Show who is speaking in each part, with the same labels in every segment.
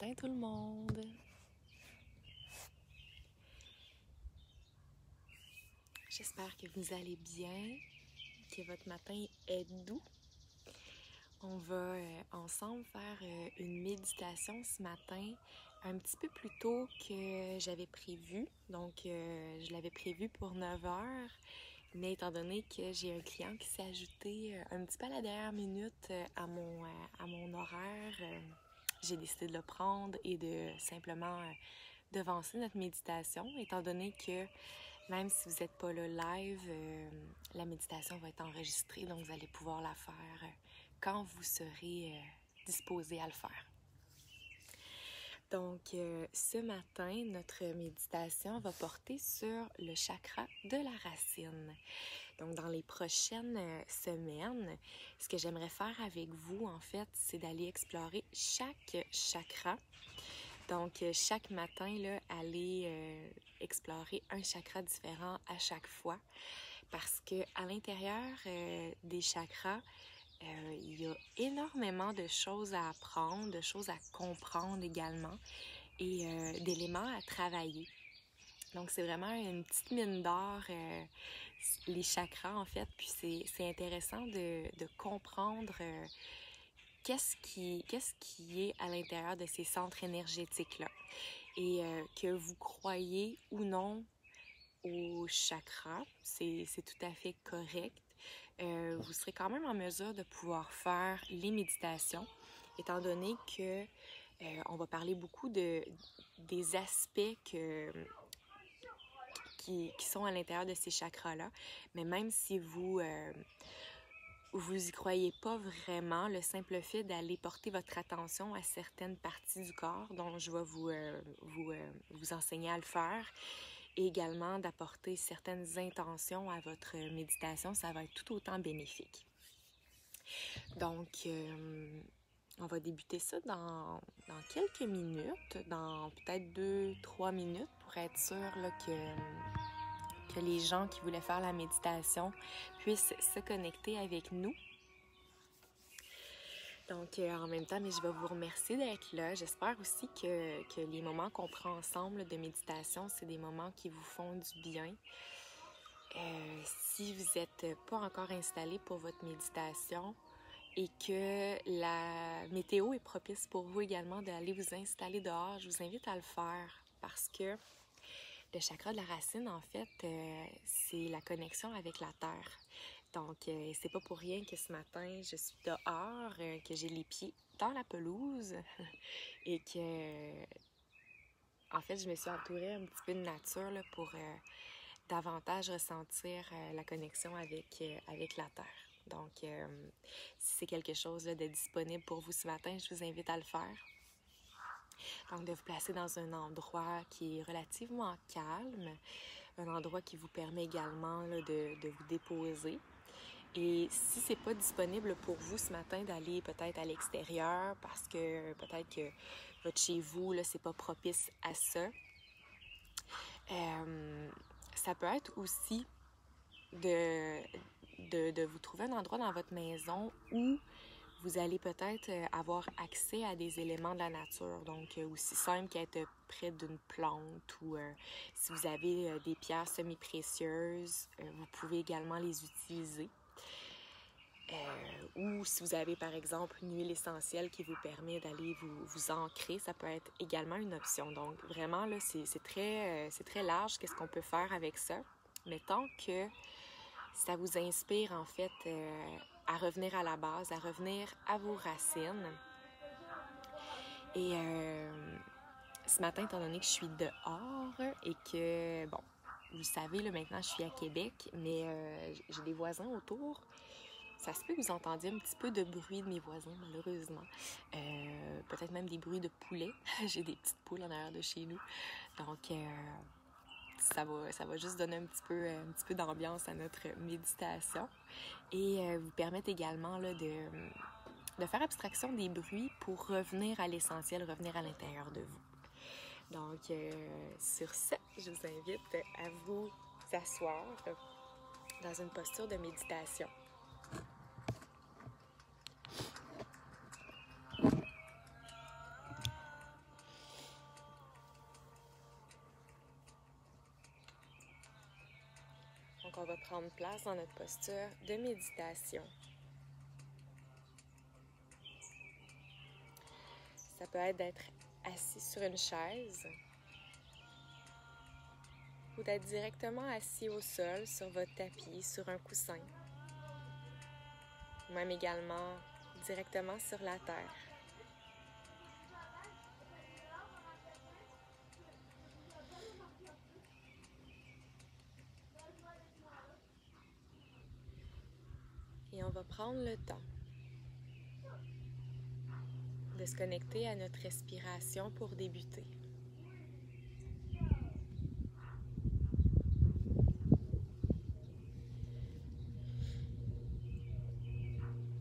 Speaker 1: matin tout le monde! J'espère que vous allez bien, que votre matin est doux. On va ensemble faire une méditation ce matin un petit peu plus tôt que j'avais prévu. Donc, je l'avais prévu pour 9 heures, mais étant donné que j'ai un client qui s'est ajouté un petit peu à la dernière minute à mon horaire, j'ai décidé de le prendre et de simplement devancer notre méditation, étant donné que même si vous n'êtes pas là live, la méditation va être enregistrée, donc vous allez pouvoir la faire quand vous serez disposé à le faire. Donc, ce matin, notre méditation va porter sur le chakra de la racine. Donc, dans les prochaines semaines, ce que j'aimerais faire avec vous, en fait, c'est d'aller explorer chaque chakra. Donc, chaque matin, là, aller explorer un chakra différent à chaque fois. Parce qu'à l'intérieur des chakras, il y a énormément de choses à apprendre, de choses à comprendre également et d'éléments à travailler. Donc, c'est vraiment une petite mine d'or, les chakras en fait. Puis, c'est intéressant de comprendre qu'est-ce qui est à l'intérieur de ces centres énergétiques-là. Et que vous croyez ou non au chakra, c'est tout à fait correct. Vous serez quand même en mesure de pouvoir faire les méditations, étant donné que on va parler beaucoup des aspects qui sont à l'intérieur de ces chakras-là. Mais même si vous y croyez pas vraiment, le simple fait d'aller porter votre attention à certaines parties du corps, dont je vais vous enseigner à le faire, et également d'apporter certaines intentions à votre méditation, ça va être tout autant bénéfique. Donc, on va débuter ça dans quelques minutes, dans peut-être 2-3 minutes, pour être sûr là, que les gens qui voulaient faire la méditation puissent se connecter avec nous. Donc, en même temps, mais je vais vous remercier d'être là. J'espère aussi que les moments qu'on prend ensemble de méditation, c'est des moments qui vous font du bien. Si vous n'êtes pas encore installé pour votre méditation et que la météo est propice pour vous également d'aller vous installer dehors, je vous invite à le faire parce que le chakra de la racine, en fait, c'est la connexion avec la terre. Donc, c'est pas pour rien que ce matin, je suis dehors, que j'ai les pieds dans la pelouse et que, en fait, je me suis entourée un petit peu de nature là, pour davantage ressentir la connexion avec la terre. Donc, si c'est quelque chose là, de disponible pour vous ce matin, je vous invite à le faire. Donc, de vous placer dans un endroit qui est relativement calme, un endroit qui vous permet également là, de vous déposer. Et si c'est pas disponible pour vous ce matin d'aller peut-être à l'extérieur parce que peut-être que votre chez vous, là, c'est pas propice à ça, ça peut être aussi de vous trouver un endroit dans votre maison où vous allez peut-être avoir accès à des éléments de la nature. Donc, aussi simple qu'être près d'une plante ou si vous avez des pierres semi-précieuses, vous pouvez également les utiliser. Ou si vous avez par exemple une huile essentielle qui vous permet d'aller vous ancrer, ça peut être également une option. Donc vraiment là, c'est très large qu'est-ce qu'on peut faire avec ça. Mais tant que ça vous inspire en fait à revenir à la base, à revenir à vos racines. Et ce matin, étant donné que je suis dehors et que, bon, vous savez, là maintenant je suis à Québec, mais j'ai des voisins autour. Ça se peut que vous entendiez un petit peu de bruit de mes voisins, malheureusement. Peut-être même des bruits de poulets. J'ai des petites poules en arrière de chez nous. Donc, ça va juste donner un petit peu d'ambiance à notre méditation. Et vous permettre également là, de faire abstraction des bruits pour revenir à l'essentiel, revenir à l'intérieur de vous. Donc, sur ce, je vous invite à vous asseoir dans une posture de méditation. va prendre place dans notre posture de méditation. Ça peut être d'être assis sur une chaise ou d'être directement assis au sol sur votre tapis, sur un coussin, ou même également directement sur la terre. Et on va prendre le temps de se connecter à notre respiration pour débuter.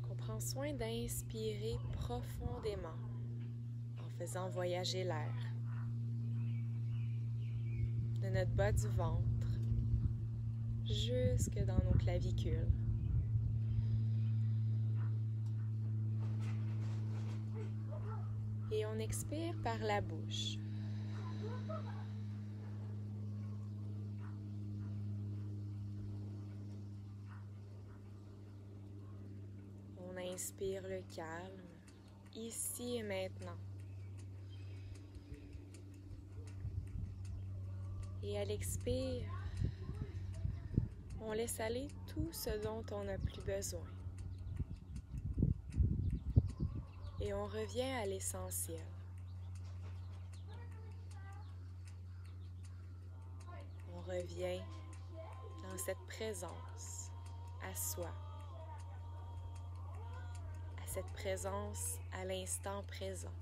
Speaker 1: On prend soin d'inspirer profondément en faisant voyager l'air de notre bas du ventre jusque dans nos clavicules. Et on expire par la bouche. On inspire le calme, ici et maintenant. Et à l'expire, on laisse aller tout ce dont on n'a plus besoin. Et on revient à l'essentiel. On revient dans cette présence à soi, à cette présence à l'instant présent,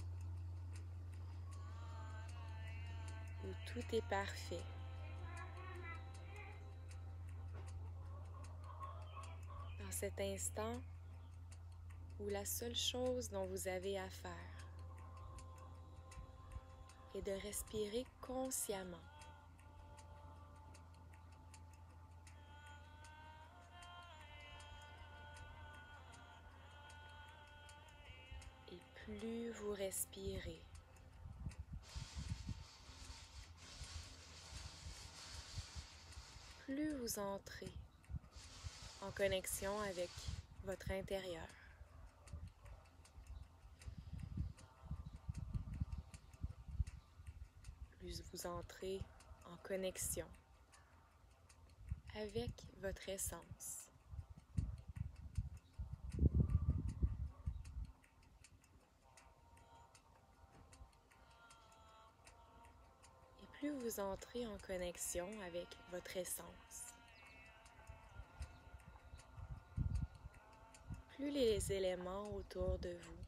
Speaker 1: où tout est parfait. Dans cet instant où la seule chose dont vous avez à faire est de respirer consciemment. Et plus vous respirez, plus vous entrez en connexion avec votre intérieur. Plus vous entrez en connexion avec votre essence. Et plus vous entrez en connexion avec votre essence, plus les éléments autour de vous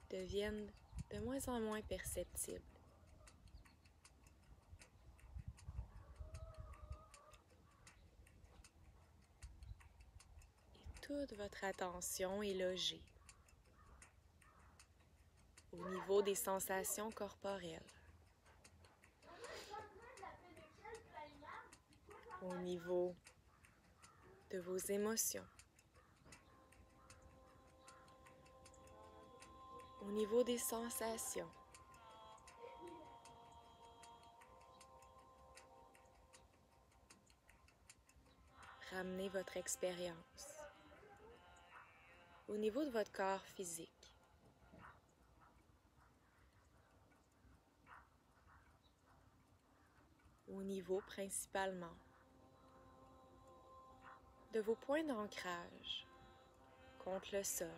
Speaker 1: deviennent de moins en moins perceptibles. Et toute votre attention est logée au niveau des sensations corporelles, au niveau de vos émotions, au niveau des sensations. Ramenez votre expérience au niveau de votre corps physique. Au niveau principalement de vos points d'ancrage contre le sol,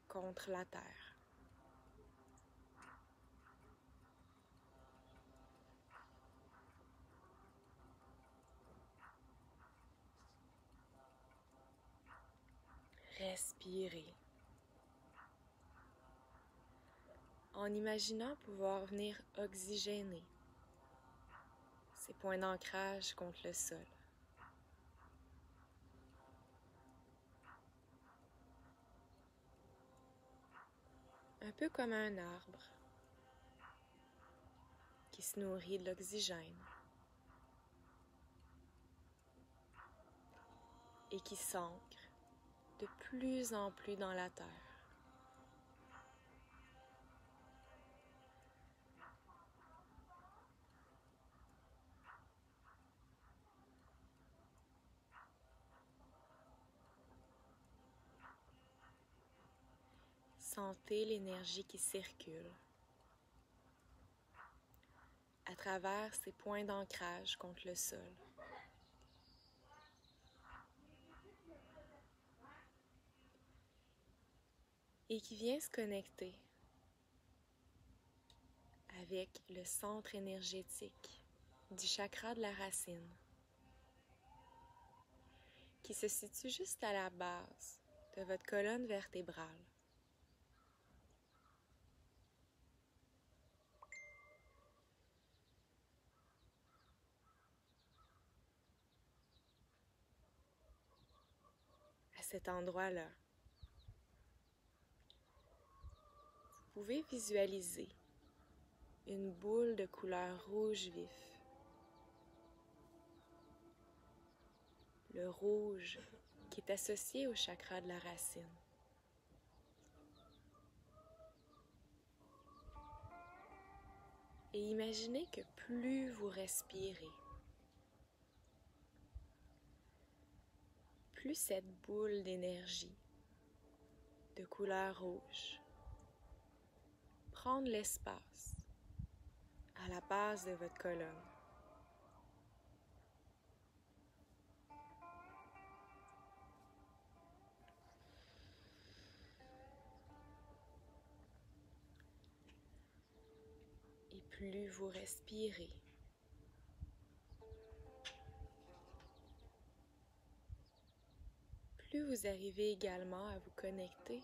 Speaker 1: contre la terre. Respirez en imaginant pouvoir venir oxygéner ces points d'ancrage contre le sol. Un peu comme un arbre qui se nourrit de l'oxygène et qui s'ancre de plus en plus dans la terre. ressentez l'énergie qui circule à travers ces points d'ancrage contre le sol. Et qui vient se connecter avec le centre énergétique du chakra de la racine, qui se situe juste à la base de votre colonne vertébrale. À cet endroit-là, vous pouvez visualiser une boule de couleur rouge vif. Le rouge qui est associé au chakra de la racine. Et imaginez que plus vous respirez, plus cette boule d'énergie de couleur rouge prend de l'espace à la base de votre colonne. Et plus vous respirez, plus vous arrivez également à vous connecter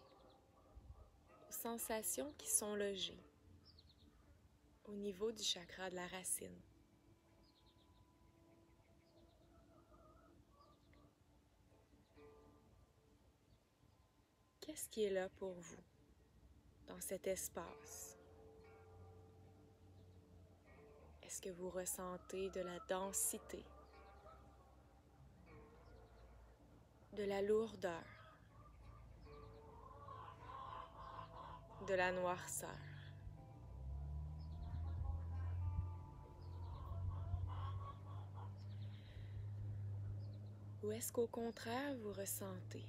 Speaker 1: aux sensations qui sont logées au niveau du chakra de la racine. Qu'est-ce qui est là pour vous dans cet espace? Est-ce que vous ressentez de la densité, de la lourdeur, de la noirceur? Ou est-ce qu'au contraire, vous ressentez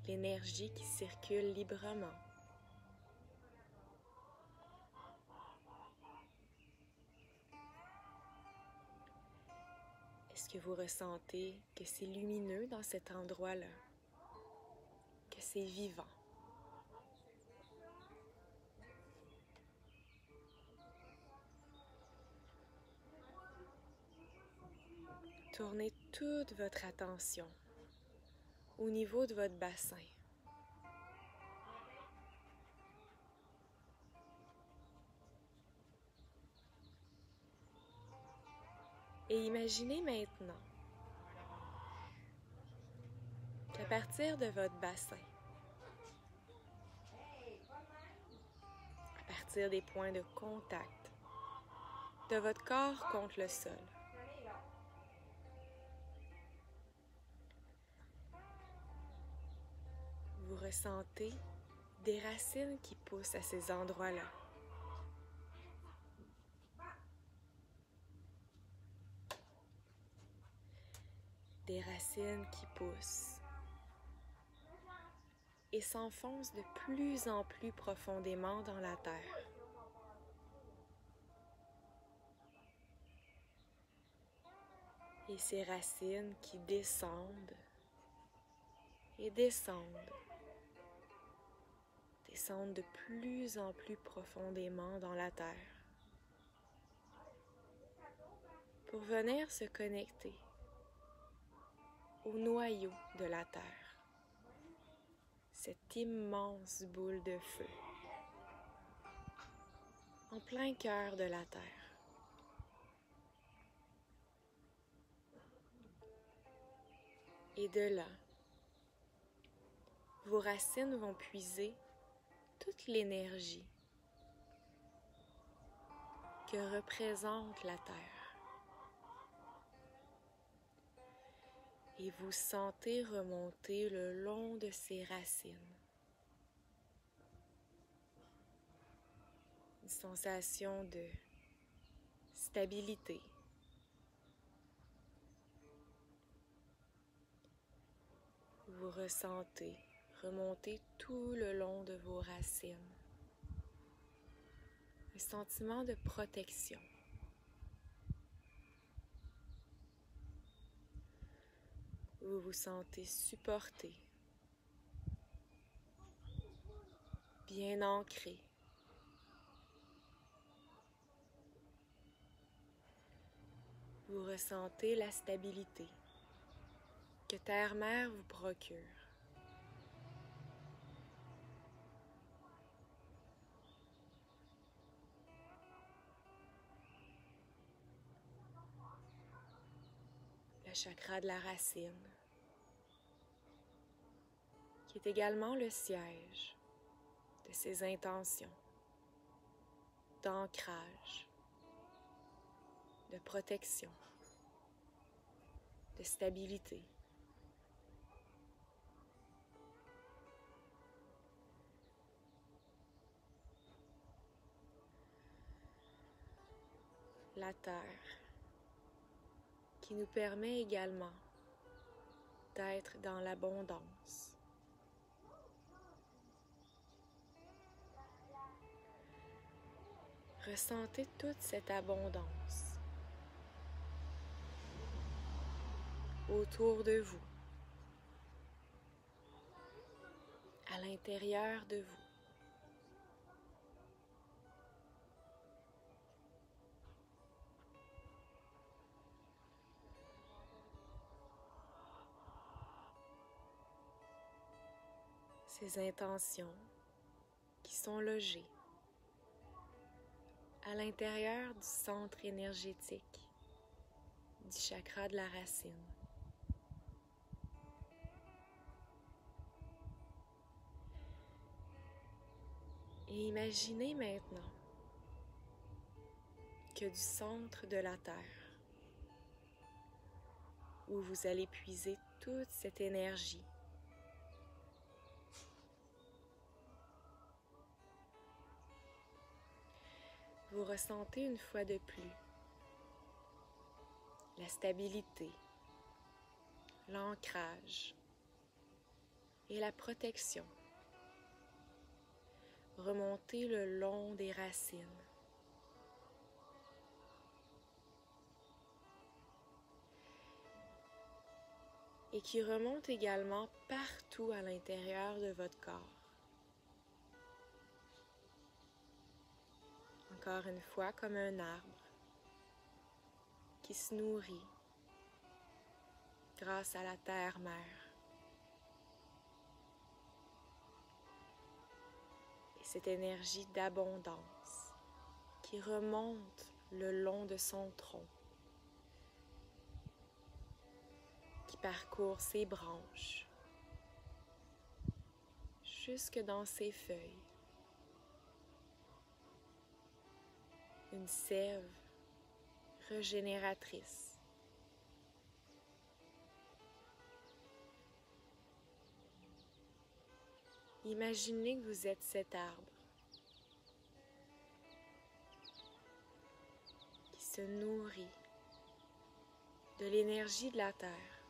Speaker 1: l'énergie qui circule librement? Est-ce que vous ressentez que c'est lumineux dans cet endroit-là, que c'est vivant? Tournez toute votre attention au niveau de votre bassin. Et imaginez maintenant qu'à partir de votre bassin, à partir des points de contact de votre corps contre le sol, vous ressentez des racines qui poussent à ces endroits-là. Des racines qui poussent et s'enfoncent de plus en plus profondément dans la terre. Et ces racines qui descendent et descendent, descendent de plus en plus profondément dans la terre pour venir se connecter au noyau de la terre, cette immense boule de feu en plein cœur de la terre. Et de là, vos racines vont puiser toute l'énergie que représente la terre. Et vous sentez remonter le long de ces racines. Une sensation de stabilité. Vous ressentez remonter tout le long de vos racines. Un sentiment de protection. Vous vous sentez supporté, bien ancré. Vous ressentez la stabilité que Terre-Mère vous procure. Le chakra de la racine, qui est également le siège de ces intentions d'ancrage, de protection, de stabilité. La terre, qui nous permet également d'être dans l'abondance. Ressentez toute cette abondance autour de vous, à l'intérieur de vous. Ces intentions qui sont logées à l'intérieur du centre énergétique du chakra de la racine. Et imaginez maintenant que du centre de la Terre, où vous allez puiser toute cette énergie, vous ressentez une fois de plus la stabilité, l'ancrage et la protection. Remonter le long des racines. Et qui remonte également partout à l'intérieur de votre corps. Encore une fois, comme un arbre qui se nourrit grâce à la terre-mère. Et cette énergie d'abondance qui remonte le long de son tronc, qui parcourt ses branches, jusque dans ses feuilles. Une sève régénératrice. Imaginez que vous êtes cet arbre qui se nourrit de l'énergie de la terre.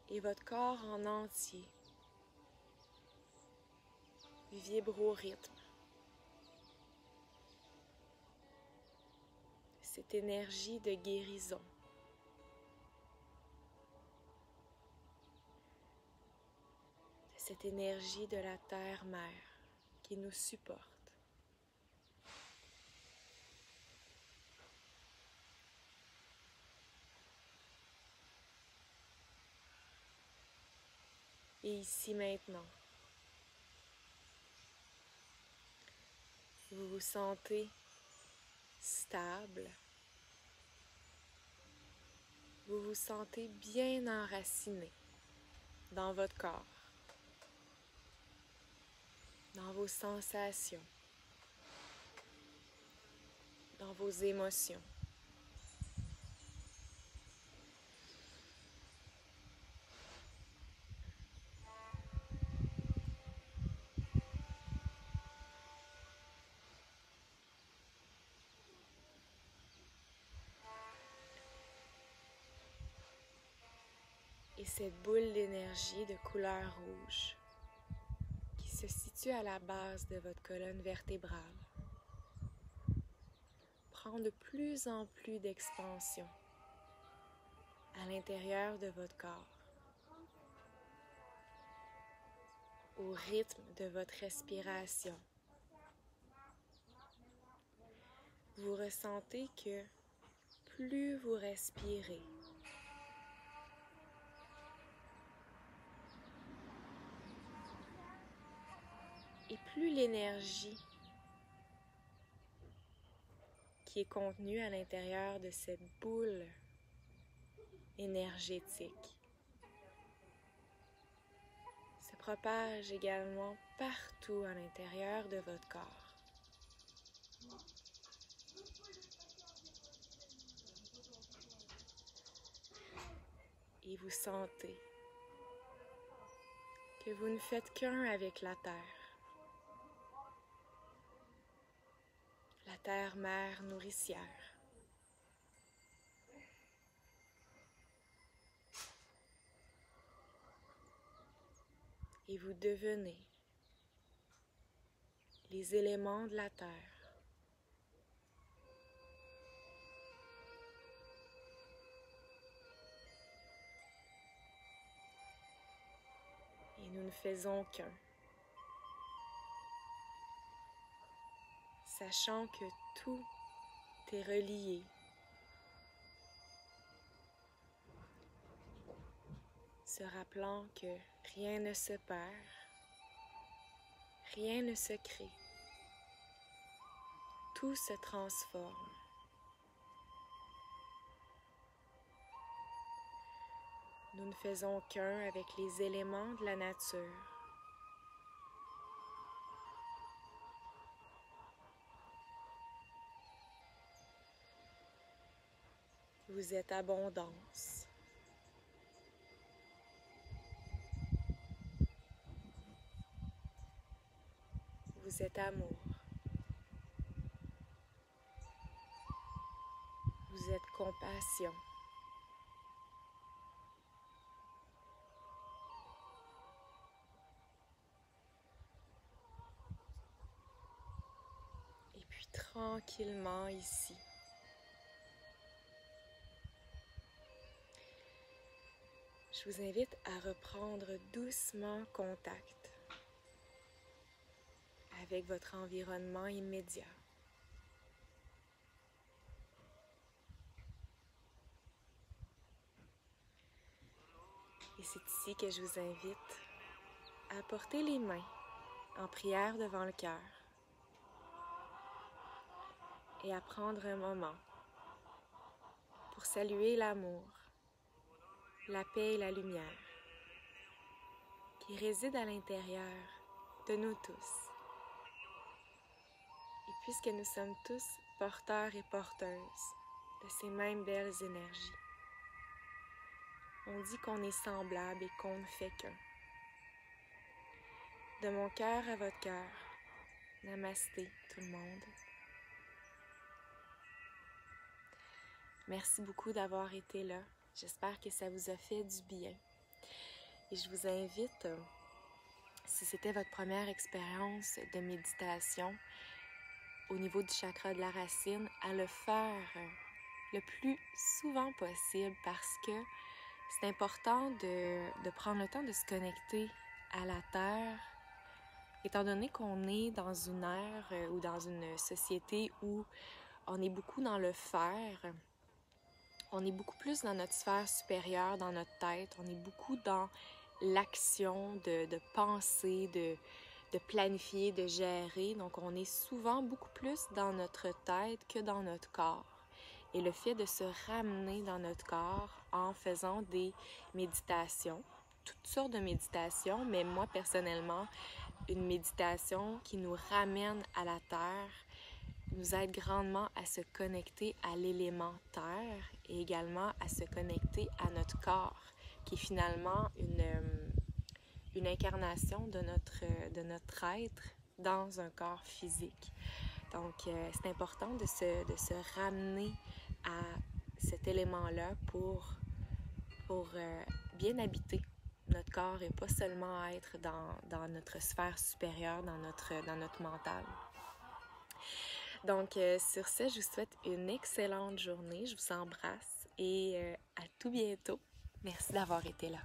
Speaker 1: Et votre corps en entier vibre au rythme. Cette énergie de guérison. Cette énergie de la terre-mère qui nous supporte. Et ici maintenant, vous vous sentez stable, vous vous sentez bien enraciné dans votre corps, dans vos sensations, dans vos émotions. Et cette boule d'énergie de couleur rouge qui se situe à la base de votre colonne vertébrale prend de plus en plus d'expansion à l'intérieur de votre corps, au rythme de votre respiration. Vous ressentez que plus vous respirez, et plus l'énergie qui est contenue à l'intérieur de cette boule énergétique se propage également partout à l'intérieur de votre corps. Et vous sentez que vous ne faites qu'un avec la terre mère nourricière. Et vous devenez les éléments de la terre. Et nous ne faisons qu'un. Sachant que tout est relié. Se rappelant que rien ne se perd, rien ne se crée. Tout se transforme. Nous ne faisons qu'un avec les éléments de la nature. Vous êtes abondance. Vous êtes amour. Vous êtes compassion. Et puis tranquillement ici, je vous invite à reprendre doucement contact avec votre environnement immédiat. Et c'est ici que je vous invite à porter les mains en prière devant le cœur et à prendre un moment pour saluer l'amour, la paix et la lumière qui résident à l'intérieur de nous tous. Et puisque nous sommes tous porteurs et porteuses de ces mêmes belles énergies, on dit qu'on est semblable et qu'on ne fait qu'un. De mon cœur à votre cœur, namasté tout le monde. Merci beaucoup d'avoir été là. J'espère que ça vous a fait du bien. Et je vous invite, si c'était votre première expérience de méditation au niveau du chakra de la racine, à le faire le plus souvent possible parce que c'est important de prendre le temps de se connecter à la Terre, étant donné qu'on est dans une ère ou dans une société où on est beaucoup dans le faire. On est beaucoup plus dans notre sphère supérieure, dans notre tête. On est beaucoup dans l'action de penser, de planifier, de gérer. Donc, on est souvent beaucoup plus dans notre tête que dans notre corps. Et le fait de se ramener dans notre corps en faisant des méditations, toutes sortes de méditations, mais moi, personnellement, une méditation qui nous ramène à la Terre, nous aide grandement à se connecter à l'élément terre et également à se connecter à notre corps, qui est finalement une incarnation de notre être dans un corps physique. Donc, c'est important de se ramener à cet élément-là pour bien habiter notre corps et pas seulement être dans notre sphère supérieure, dans notre mental. Donc, sur ce, je vous souhaite une excellente journée. Je vous embrasse et à tout bientôt. Merci d'avoir été là.